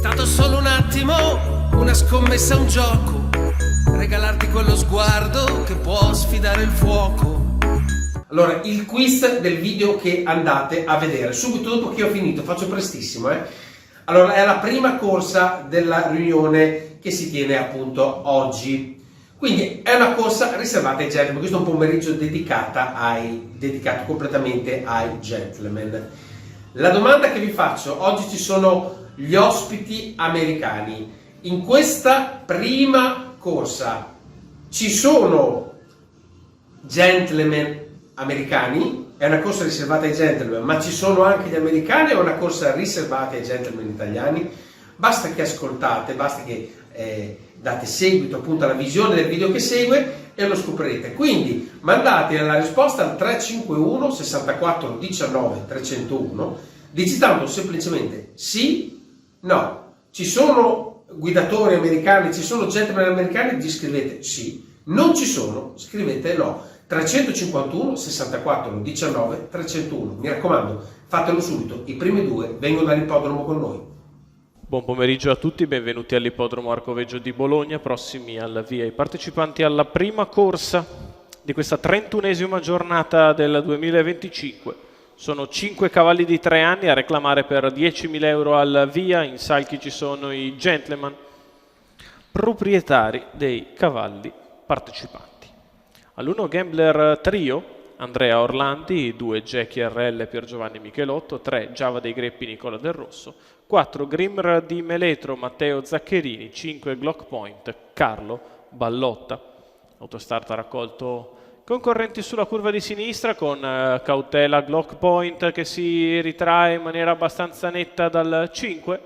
stato solo un attimo, una scommessa, un gioco, regalarti quello sguardo che può sfidare il fuoco. Allora, il quiz del video che andate a vedere subito dopo che ho finito, faccio prestissimo, Allora, è la prima corsa della riunione che si tiene appunto oggi. Quindi è una corsa riservata ai gentleman, questo è un pomeriggio dedicato completamente ai gentleman. La domanda che vi faccio, oggi ci sono gli ospiti americani. In questa prima corsa ci sono gentleman americani, è una corsa riservata ai gentleman, ma ci sono anche gli americani, o è una corsa riservata ai gentleman italiani? Basta che ascoltate, basta che date seguito appunto alla visione del video che segue e lo scoprirete. Quindi mandate la risposta al 351 64 19 301 digitando semplicemente sì, no. Ci sono guidatori americani, ci sono gentleman americani, scrivete sì. Non ci sono, scrivete no. 351 64 19 301. Mi raccomando, fatelo subito. I primi due vengono all'ippodromo con noi. Buon pomeriggio a tutti, benvenuti all'ippodromo Arcoveggio di Bologna, prossimi al via i partecipanti alla prima corsa di questa 31esima giornata del 2025. Sono 5 cavalli di 3 anni a reclamare per 10.000 euro al via, in salchi ci sono i gentleman, proprietari dei cavalli partecipanti. All'1 Gambler Trio, Andrea Orlandi, 2 Jackie RL Pier Giovanni Michelotto, 3 Giava dei Greppi Nicola Del Rosso, 4 Grimr di Meletro Matteo Zaccherini, 5 Glock Point Carlo Ballotta. Autostart ha raccolto concorrenti sulla curva di sinistra con cautela Glock Point che si ritrae in maniera abbastanza netta dal 5.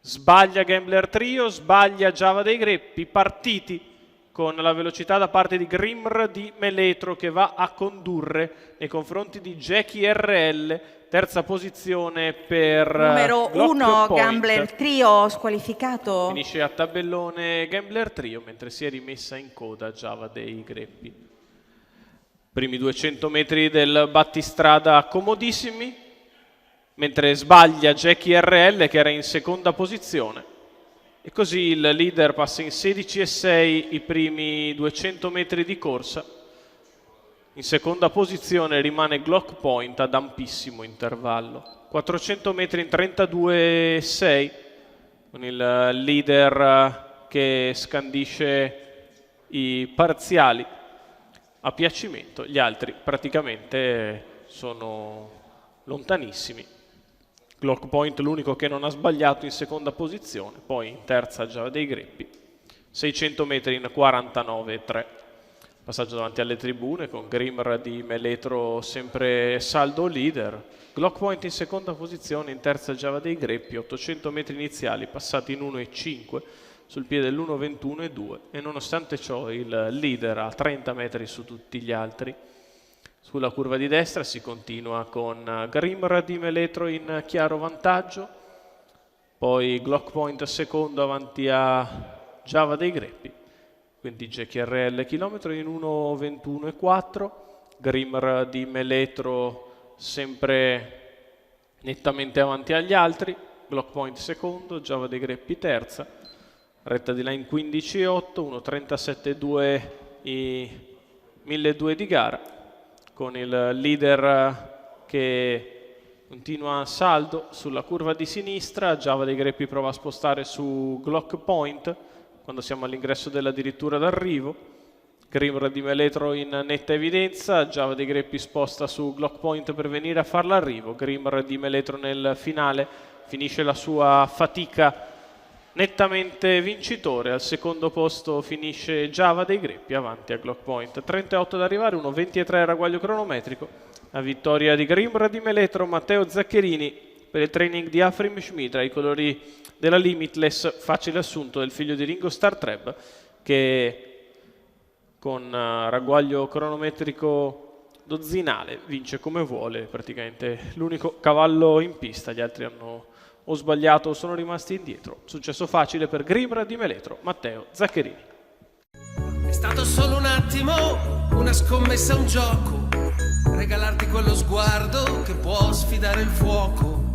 Sbaglia Gambler Trio, sbaglia Giava dei Greppi, partiti con la velocità da parte di Grimr di Meletro che va a condurre nei confronti di Jackie RL, terza posizione per numero 1 Gambler Trio squalificato. Finisce a tabellone Gambler Trio mentre si è rimessa in coda Giava dei Greppi. Primi 200 metri del battistrada comodissimi, mentre sbaglia Jackie RL che era in seconda posizione. E così il leader passa in 16,6 i primi 200 metri di corsa. In seconda posizione rimane Glock Point ad ampissimo intervallo. 400 metri in 32,6 con il leader che scandisce i parziali a piacimento. Gli altri praticamente sono lontanissimi. Glock Point l'unico che non ha sbagliato in seconda posizione, poi in terza Giava dei Greppi, 600 metri in 49,3. Passaggio davanti alle tribune con Grimr di Meletro sempre saldo leader, Glock Point in seconda posizione, in terza Giava dei Greppi, 800 metri iniziali passati in 1,5 sul piede dell'1,21,2 e nonostante ciò il leader a 30 metri su tutti gli altri. Sulla curva di destra si continua con Grimr di Meletro in chiaro vantaggio, poi Glock Point secondo avanti a Giava dei Greppi, quindi Jackie RL chilometro in 1,21,4, Grimr di Meletro sempre nettamente avanti agli altri, Glock Point secondo, Giava dei Greppi terza, retta di line 15,8, 1,37,2 i 1.200 di gara, con il leader che continua saldo sulla curva di sinistra. Giava dei Greppi prova a spostare su Glock Point quando siamo all'ingresso della dirittura d'arrivo. Grimr di Meletro in netta evidenza, Giava dei Greppi sposta su Glock Point per venire a far l'arrivo. Grimr di Meletro nel finale finisce la sua fatica nettamente vincitore, al secondo posto finisce Giava dei Greppi avanti a Glock Point, 38 ad arrivare, 1,23 ragguaglio cronometrico, la vittoria di Grimr di Meletro Matteo Zaccherini per il training di Afrim Schmid, i colori della Limitless, facile assunto del figlio di Ringo Starr Treb, che con ragguaglio cronometrico dozzinale vince come vuole, praticamente l'unico cavallo in pista, gli altri hanno o sbagliato o sono rimasti indietro. Successo facile per Grimr di Meletro Matteo Zaccherini. È stato solo un attimo, una scommessa, un gioco, regalarti quello sguardo che può sfidare il fuoco.